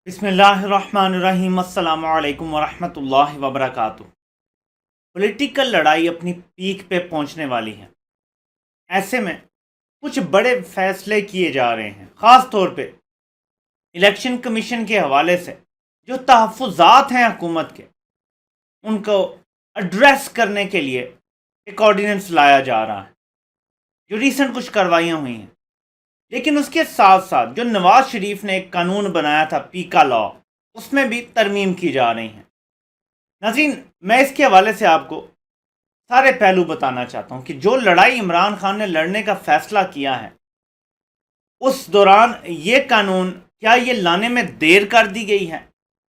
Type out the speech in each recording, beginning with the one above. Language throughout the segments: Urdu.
بسم اللہ الرحمن الرحیم السلام علیکم ورحمۃ اللہ وبرکاتہ۔ پولیٹیکل لڑائی اپنی پیک پہ پہنچنے والی ہے۔ ایسے میں کچھ بڑے فیصلے کیے جا رہے ہیں، خاص طور پہ الیکشن کمیشن کے حوالے سے جو تحفظات ہیں حکومت کے، ان کو ایڈریس کرنے کے لیے ایک آرڈیننس لایا جا رہا ہے جو ریسنٹ کچھ کروائیاں ہوئی ہیں۔ لیکن اس کے ساتھ ساتھ جو نواز شریف نے ایک قانون بنایا تھا پیکا لا، اس میں بھی ترمیم کی جا رہی ہیں۔ ناظرین، میں اس کے حوالے سے آپ کو سارے پہلو بتانا چاہتا ہوں کہ جو لڑائی عمران خان نے لڑنے کا فیصلہ کیا ہے، اس دوران یہ قانون کیا یہ لانے میں دیر کر دی گئی ہے،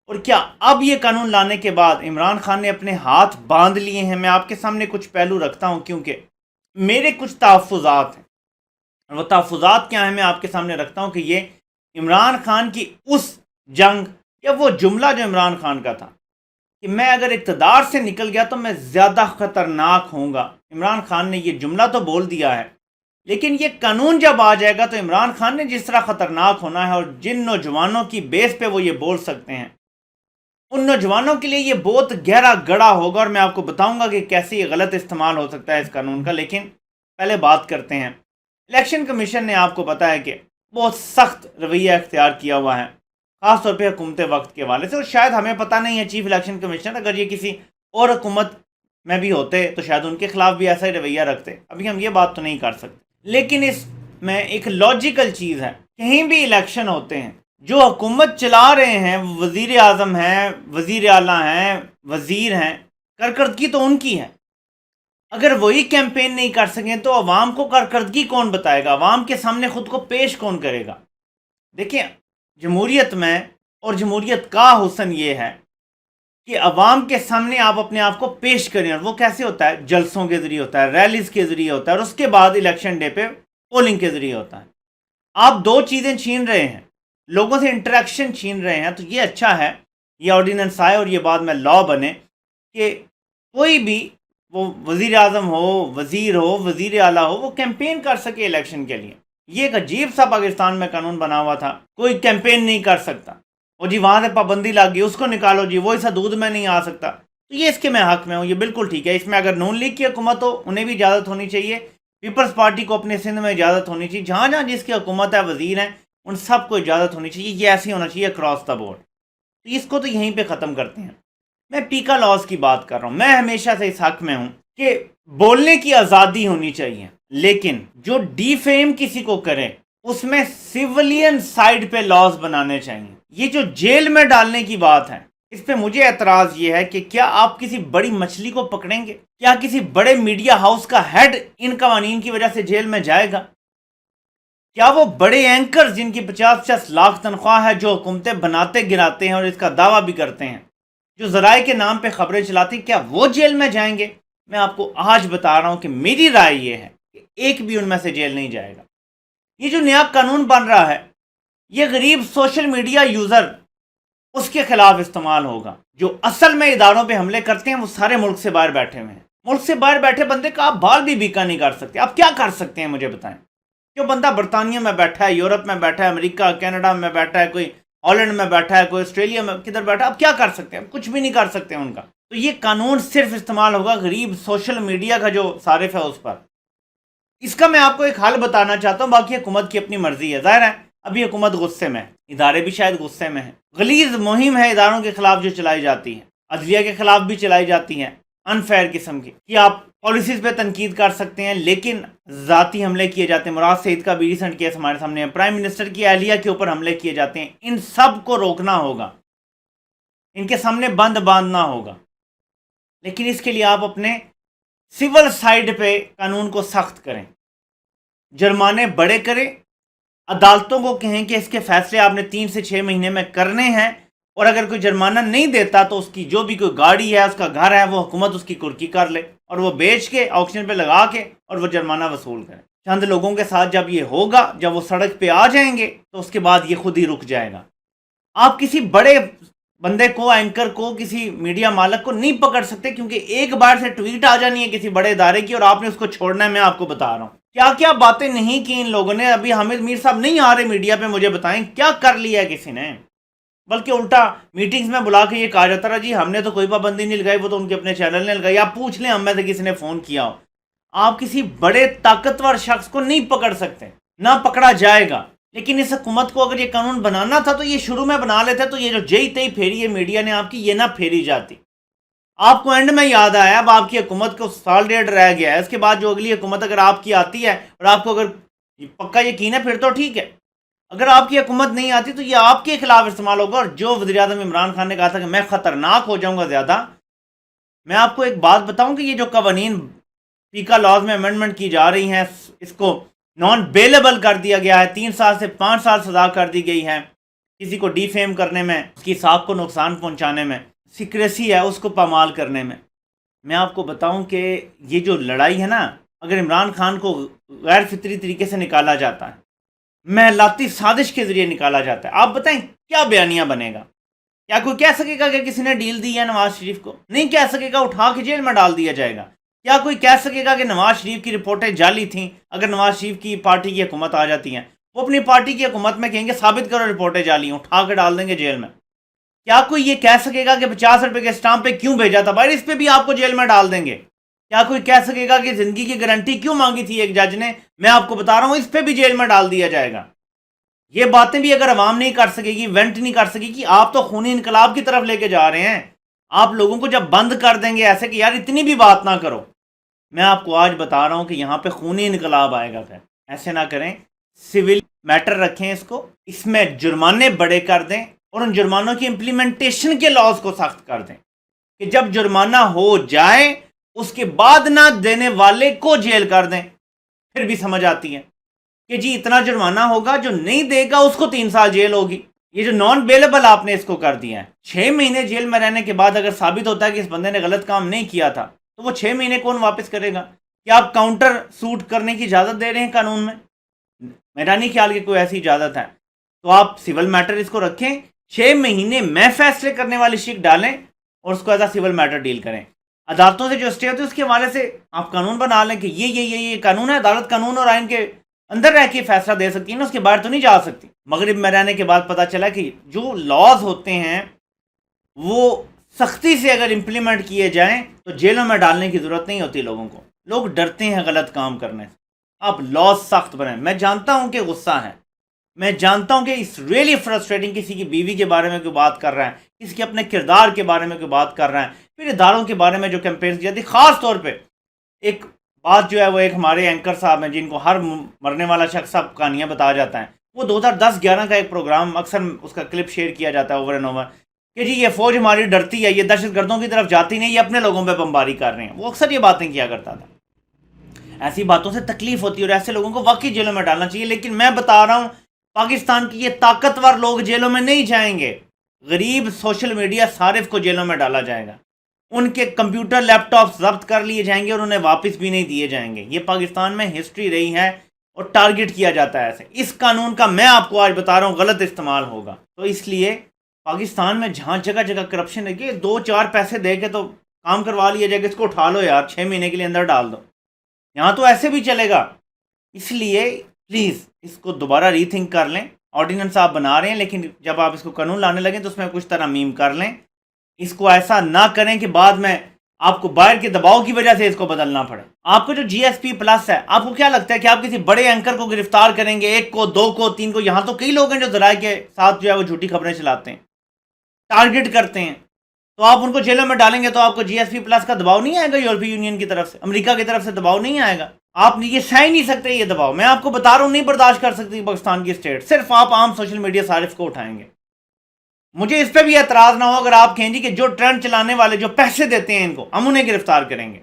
اور کیا اب یہ قانون لانے کے بعد عمران خان نے اپنے ہاتھ باندھ لیے ہیں۔ میں آپ کے سامنے کچھ پہلو رکھتا ہوں کیونکہ میرے کچھ تحفظات ہیں، اور وہ تحفظات کیا ہیں میں آپ کے سامنے رکھتا ہوں کہ یہ عمران خان کی اس جنگ یا وہ جملہ جو عمران خان کا تھا کہ میں اگر اقتدار سے نکل گیا تو میں زیادہ خطرناک ہوں گا، عمران خان نے یہ جملہ تو بول دیا ہے، لیکن یہ قانون جب آ جائے گا تو عمران خان نے جس طرح خطرناک ہونا ہے، اور جن نوجوانوں کی بیس پہ وہ یہ بول سکتے ہیں، ان نوجوانوں کے لیے یہ بہت گہرا گڑھا ہوگا، اور میں آپ کو بتاؤں گا کہ کیسے یہ غلط استعمال ہو سکتا ہے اس قانون کا۔ لیکن پہلے بات کرتے ہیں، الیکشن کمیشن نے آپ کو پتا ہے کہ بہت سخت رویہ اختیار کیا ہوا ہے، خاص طور پہ حکومت وقت کے حوالے سے، اور شاید ہمیں پتہ نہیں ہے چیف الیکشن کمیشنر اگر یہ کسی اور حکومت میں بھی ہوتے تو شاید ان کے خلاف بھی ایسا ہی رویہ رکھتے۔ ابھی ہم یہ بات تو نہیں کر سکتے، لیکن اس میں ایک لاجیکل چیز ہے، کہیں بھی الیکشن ہوتے ہیں، جو حکومت چلا رہے ہیں، وزیر اعظم ہیں، وزیر اعلیٰ ہیں، وزیر ہیں، کارکردگی تو ان کی ہے۔ اگر وہی کیمپین نہیں کر سکیں تو عوام کو کارکردگی کون بتائے گا، عوام کے سامنے خود کو پیش کون کرے گا؟ دیکھیں، جمہوریت میں اور جمہوریت کا حسن یہ ہے کہ عوام کے سامنے آپ اپنے آپ کو پیش کریں، اور وہ کیسے ہوتا ہے؟ جلسوں کے ذریعے ہوتا ہے، ریلیز کے ذریعے ہوتا ہے، اور اس کے بعد الیکشن ڈے پہ پولنگ کے ذریعے ہوتا ہے۔ آپ دو چیزیں چھین رہے ہیں، لوگوں سے انٹریکشن چھین رہے ہیں، تو یہ اچھا ہے یہ آرڈیننس آئے اور یہ بعد میں لا بنے کہ کوئی بھی، وہ وزیر اعظم ہو، وزیر ہو، وزیر اعلیٰ ہو، وہ کیمپین کر سکے الیکشن کے لیے۔ یہ ایک عجیب سا پاکستان میں قانون بنا ہوا تھا، کوئی کیمپین نہیں کر سکتا، اور جی وہاں سے پابندی لگ گئی، اس کو نکالو جی، وہ ایسا دودھ میں نہیں آ سکتا، تو یہ اس کے میں حق میں ہوں، یہ بالکل ٹھیک ہے۔ اس میں اگر نون لیگ کی حکومت ہو انہیں بھی اجازت ہونی چاہیے، پیپلز پارٹی کو اپنے سندھ میں اجازت ہونی چاہیے، جہاں جہاں جس کی حکومت ہے، وزیر ہیں، ان سب کو اجازت ہونی چاہیے، یہ ایسے ہونا چاہیے اکراس دا بورڈ۔ تو اس کو تو یہیں پہ ختم کرتے ہیں۔ میں پیکا لاز کی بات کر رہا ہوں، میں ہمیشہ سے اس حق میں ہوں کہ بولنے کی آزادی ہونی چاہیے، لیکن جو ڈی فیم کسی کو کرے اس میں سیولین سائڈ پہ لاز بنانے چاہیے۔ یہ جو جیل میں ڈالنے کی بات ہے، اس پہ مجھے اعتراض یہ ہے کہ کیا آپ کسی بڑی مچھلی کو پکڑیں گے؟ کیا کسی بڑے میڈیا ہاؤس کا ہیڈ ان قوانین کی وجہ سے جیل میں جائے گا؟ کیا وہ بڑے اینکر جن کی 50-50 لاکھ تنخواہ ہے، جو حکومتیں بناتے گراتے ہیں اور اس کا دعویٰ بھی کرتے ہیں، جو ذرائع کے نام پہ خبریں چلاتی، کیا وہ جیل میں جائیں گے؟ میں آپ کو آج بتا رہا ہوں کہ میری رائے یہ ہے کہ ایک بھی ان میں سے جیل نہیں جائے گا۔ یہ جو نیا قانون بن رہا ہے، یہ غریب سوشل میڈیا یوزر اس کے خلاف استعمال ہوگا۔ جو اصل میں اداروں پہ حملے کرتے ہیں وہ سارے ملک سے باہر بیٹھے ہوئے ہیں۔ ملک سے باہر بیٹھے بندے کا آپ بال بھی بیکا نہیں کر سکتے۔ آپ کیا کر سکتے ہیں مجھے بتائیں؟ جو بندہ برطانیہ میں بیٹھا ہے، یورپ میں بیٹھا ہے، امریکہ کینیڈا میں بیٹھا ہے، کوئی ہالینڈ میں بیٹھا ہے، کوئی آسٹریلیا میں کدھر بیٹھا ہے، آپ کیا کر سکتے ہیں؟ کچھ بھی نہیں کر سکتے ان کا۔ تو یہ قانون صرف استعمال ہوگا غریب سوشل میڈیا کا جو صارف ہے اس پر۔ اس کا میں آپ کو ایک حل بتانا چاہتا ہوں، باقی حکومت کی اپنی مرضی ہے۔ ظاہر ہے ابھی حکومت غصے میں ہے، ادارے بھی شاید غصے میں ہیں، غلیظ مہم ہے اداروں کے خلاف جو چلائی جاتی ہے، عدلیہ کے خلاف بھی چلائی جاتی ہیں، انفیئر قسم کی، کہ آپ پالیسیز پہ تنقید کر سکتے ہیں لیکن ذاتی حملے کیے جاتے ہیں۔ مراد سعید کا بھی ریسنٹ کیس ہمارے سامنے ہے، پرائم منسٹر کی اہلیہ کے اوپر حملے کیے جاتے ہیں۔ ان سب کو روکنا ہوگا، ان کے سامنے بند باندھنا ہوگا، لیکن اس کے لیے آپ اپنے سول سائڈ پہ قانون کو سخت کریں، جرمانے بڑے کریں، عدالتوں کو کہیں کہ اس کے فیصلے آپ نے 3 سے 6 مہینے میں کرنے ہیں، اور اگر کوئی جرمانہ نہیں دیتا تو اس کی جو بھی کوئی گاڑی ہے، اس کا گھر ہے، وہ حکومت اس کی کرکی کر لے اور وہ بیچ کے آکشن پہ لگا کے اور وہ جرمانہ وصول کرے۔ چند لوگوں کے ساتھ جب یہ ہوگا، جب وہ سڑک پہ آ جائیں گے تو اس کے بعد یہ خود ہی رک جائے گا۔ آپ کسی بڑے بندے کو، اینکر کو، کسی میڈیا مالک کو نہیں پکڑ سکتے، کیونکہ ایک بار سے ٹویٹ آ جانی ہے کسی بڑے ادارے کی اور آپ نے اس کو چھوڑنا ہے۔ میں آپ کو بتا رہا ہوں کیا کیا باتیں نہیں کی ان لوگوں نے۔ ابھی حامد میر صاحب نہیں آ رہے میڈیا پہ، مجھے بتائیں کیا کر لیا ہے کسی نے؟ بلکہ الٹا میٹنگز میں بلا کے یہ کہا جاتا رہا جی ہم نے تو کوئی پابندی نہیں لگائی، وہ تو ان کے اپنے چینل نے لگائی، آپ پوچھ لیں ہم میں سے کسی نے فون کیا ہو۔ آپ کسی بڑے طاقتور شخص کو نہیں پکڑ سکتے، نہ پکڑا جائے گا۔ لیکن اس حکومت کو اگر یہ قانون بنانا تھا تو یہ شروع میں بنا لیتے، تو یہ جو جئی تئی پھیری ہے میڈیا نے آپ کی، یہ نہ پھیری جاتی۔ آپ کو اینڈ میں یاد آیا اب آپ کی حکومت کو سال ڈیڑھ رہ گیا ہے، اس کے بعد جو اگلی حکومت اگر آپ کی آتی ہے اور آپ کو اگر پکا یقین ہے پھر تو ٹھیک ہے، اگر آپ کی حکومت نہیں آتی تو یہ آپ کے خلاف استعمال ہوگا۔ اور جو وزیر اعظم عمران خان نے کہا تھا کہ میں خطرناک ہو جاؤں گا زیادہ، میں آپ کو ایک بات بتاؤں کہ یہ جو قوانین پیکا لاز میں امینڈمنٹ کی جا رہی ہیں، اس کو نان بیلیبل کر دیا گیا ہے، 3 سال سے 5 سال سزا کر دی گئی ہے کسی کو ڈی فیم کرنے میں، اس کی ساکھ کو نقصان پہنچانے میں، سیکریسی ہے اس کو پامال کرنے میں۔ میں آپ کو بتاؤں کہ یہ جو لڑائی ہے نا، اگر عمران خان کو غیر فطری طریقے سے نکالا جاتا ہے، محلاتی سازش کے ذریعے نکالا جاتا ہے، آپ بتائیں کیا بیانیہ بنے گا؟ کیا کوئی کہہ سکے گا کہ کسی نے ڈیل دی ہے نواز شریف کو؟ نہیں کہہ سکے گا، اٹھا کے جیل میں ڈال دیا جائے گا۔ کیا کوئی کہہ سکے گا کہ نواز شریف کی رپورٹیں جعلی تھیں؟ اگر نواز شریف کی پارٹی کی حکومت آ جاتی ہیں، وہ اپنی پارٹی کی حکومت میں کہیں گے ثابت کرو رپورٹیں جعلی ہیں، اٹھا کے ڈال دیں گے جیل میں۔ کیا کوئی یہ کہہ سکے گا کہ 50 روپے کے اسٹامپ پہ کیوں بھیجا تھا بھائی، اس پہ بھی آپ کو جیل میں ڈال دیں گے؟ کیا کوئی کہہ سکے گا کہ زندگی کی گارنٹی کیوں مانگی تھی ایک جج نے؟ میں آپ کو بتا رہا ہوں اس پہ بھی جیل میں ڈال دیا جائے گا۔ یہ باتیں بھی اگر عوام نہیں کر سکے گی، وینٹ نہیں کر سکے گی، آپ تو خونی انقلاب کی طرف لے کے جا رہے ہیں۔ آپ لوگوں کو جب بند کر دیں گے ایسے کہ یار اتنی بھی بات نہ کرو، میں آپ کو آج بتا رہا ہوں کہ یہاں پہ خونی انقلاب آئے گا۔ پھر ایسے نہ کریں، سول میٹر رکھیں، اس میں جرمانے بڑے کر دیں اور ان جرمانوں کی امپلیمنٹیشن کے لاز کو سخت کر دیں کہ جب جرمانہ ہو جائے اس کے بعد نہ دینے والے کو جیل کر دیں، پھر بھی سمجھ آتی ہے کہ جی اتنا جرمانہ ہوگا، جو نہیں دے گا اس کو 3 سال جیل ہوگی۔ یہ جو نان بیلیبل آپ نے اس کو کر دیا ہے، 6 مہینے جیل میں رہنے کے بعد اگر ثابت ہوتا ہے کہ اس بندے نے غلط کام نہیں کیا تھا تو وہ 6 مہینے کون واپس کرے گا؟ کیا آپ کاؤنٹر سوٹ کرنے کی اجازت دے رہے ہیں قانون میں؟ میرا نہیں خیال کہ کوئی ایسی اجازت ہے۔ تو آپ سول میٹر اس کو رکھیں، 6 مہینے میں فیصلے کرنے والی شک ڈالیں اور اس کو as a civil matter deal کریں۔ عدالتوں سے جو اسٹے ہوتی ہے اس کے حوالے سے آپ قانون بنا لیں کہ یہ قانون ہے، عدالت قانون اور آئین کے اندر رہ کے فیصلہ دے سکتی ہے نا، اس کے باہر تو نہیں جا سکتی۔ مغرب میں رہنے کے بعد پتہ چلا کہ جو لاز ہوتے ہیں وہ سختی سے اگر امپلیمنٹ کیے جائیں تو جیلوں میں ڈالنے کی ضرورت نہیں ہوتی لوگوں کو، لوگ ڈرتے ہیں غلط کام کرنے سے۔ آپ لاز سخت بنائیں۔ میں جانتا ہوں کہ غصہ ہے، میں جانتا ہوں کہ اس ریئلی فرسٹریٹنگ، کسی کی بیوی کے بارے میں کوئی بات کر رہا ہے، کسی کے اپنے کردار کے بارے میں کوئی بات کر رہا ہے، پھر اداروں کے بارے میں جو کیمپینز کی جاتی، خاص طور پہ ایک بات جو ہے وہ ایک ہمارے اینکر صاحب ہیں جن کو ہر مرنے والا شخص صاحب کہانیاں بتایا جاتا ہے، وہ 2010-11 کا ایک پروگرام، اکثر اس کا کلپ شیئر کیا جاتا ہے اوور اینڈ اوور کہ جی یہ فوج ہماری ڈرتی ہے، یہ دہشت گردوں کی طرف جاتی نہیں، یہ اپنے لوگوں پہ بمباری کر رہے ہیں۔ وہ اکثر یہ باتیں کیا کرتا تھا۔ ایسی باتوں سے تکلیف ہوتی ہے اور ایسے لوگوں کو واقعی جیلوں میں ڈالنا چاہیے، لیکن میں بتا رہا ہوں پاکستان کی یہ طاقتور لوگ جیلوں میں نہیں جائیں گے۔ غریب سوشل میڈیا صارف کو جیلوں میں ڈالا جائے گا، ان کے کمپیوٹر لیپ ٹاپ ضبط کر لیے جائیں گے اور انہیں واپس بھی نہیں دیے جائیں گے۔ یہ پاکستان میں ہسٹری رہی ہے اور ٹارگٹ کیا جاتا ہے ایسے۔ اس قانون کا میں آپ کو آج بتا رہا ہوں غلط استعمال ہوگا، تو اس لیے پاکستان میں جہاں جگہ جگہ کرپشن ہے کہ 2-4 پیسے دے کے تو کام کروا لیا جائے گا، اس کو اٹھا لو یار 6 مہینے کے لیے اندر ڈال دو، یہاں تو ایسے بھی چلے گا۔ اس لیے پلیز اس کو دوبارہ ری تھنک کر لیں۔ آرڈیننس آپ بنا رہے ہیں لیکن جب آپ اس کو قانون لانے لگیں تو اس میں کچھ ترامیم کر لیں، اس کو ایسا نہ کریں کہ بعد میں آپ کو باہر کے دباؤ کی وجہ سے اس کو بدلنا پڑے۔ آپ کو جو جی ایس پی پلس ہے، آپ کو کیا لگتا ہے کہ آپ کسی بڑے اینکر کو گرفتار کریں گے، 1 کو 2 کو 3 کو؟ یہاں تو کئی لوگ ہیں جو ذرائع کے ساتھ جو ہے وہ جھوٹی خبریں چلاتے ہیں، ٹارگٹ کرتے ہیں، تو آپ ان کو جیلوں میں ڈالیں گے تو آپ کو جی ایس پی پلس کا دباؤ نہیں آئے گا؟ یورپی یونین کی طرف سے، امریکہ کی طرف سے دباؤ نہیں آئے گا؟ آپ یہ سہ ہی نہیں سکتے یہ دباؤ، میں آپ کو بتا رہا ہوں نہیں برداشت کر سکتی پاکستان کی اسٹیٹ، صرف آپ عام سوشل میڈیا صارف کو اٹھائیں گے۔ مجھے اس پہ بھی اعتراض نہ ہو اگر آپ کہیں گے کہ جو ٹرینڈ چلانے والے جو پیسے دیتے ہیں ان کو ہم انہیں گرفتار کریں گے۔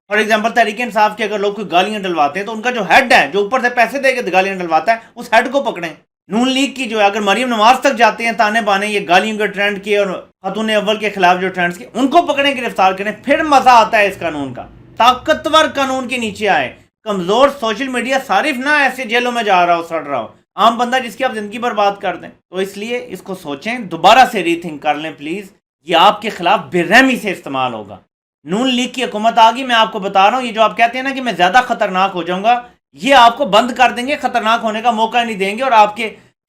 فار ایگزامپل تحریک انصاف کے اگر لوگ کوئی گالیاں ڈلواتے ہیں تو ان کا جو ہیڈ ہے جو اوپر سے پیسے دے کے گالیاں ڈلواتا ہے اس ہیڈ کو پکڑیں۔ نون لیگ کی جو ہے اگر مریم نواز تک جاتے ہیں تانے بانے یہ گالیوں کے ٹرینڈ کے اور خاتون اول کے خلاف جو ٹرینڈز کے، ان کو پکڑیں گرفتار کریں، پھر مزہ آتا ہے اس قانون کا۔ طاقتور قانون کے نیچے آئے، کمزور سوشل میڈیا صارف نہ ایسے جیلوں میں جا رہا ہو سڑ رہا ہو، عام بندہ جس کی آپ زندگی برباد کر دیں۔ تو اس لیے اس کو سوچیں، دوبارہ سے ری تھنک کر لیں پلیز، یہ آپ کے خلاف بے رحمی سے استعمال ہوگا۔ نون لیگ کی حکومت آ گئی، میں آپ کو بتا رہا ہوں یہ جو آپ کہتے ہیں نا کہ میں زیادہ خطرناک ہو جاؤں گا، یہ آپ کو بند کر دیں گے، خطرناک ہونے کا موقع نہیں دیں گے اور آپ کے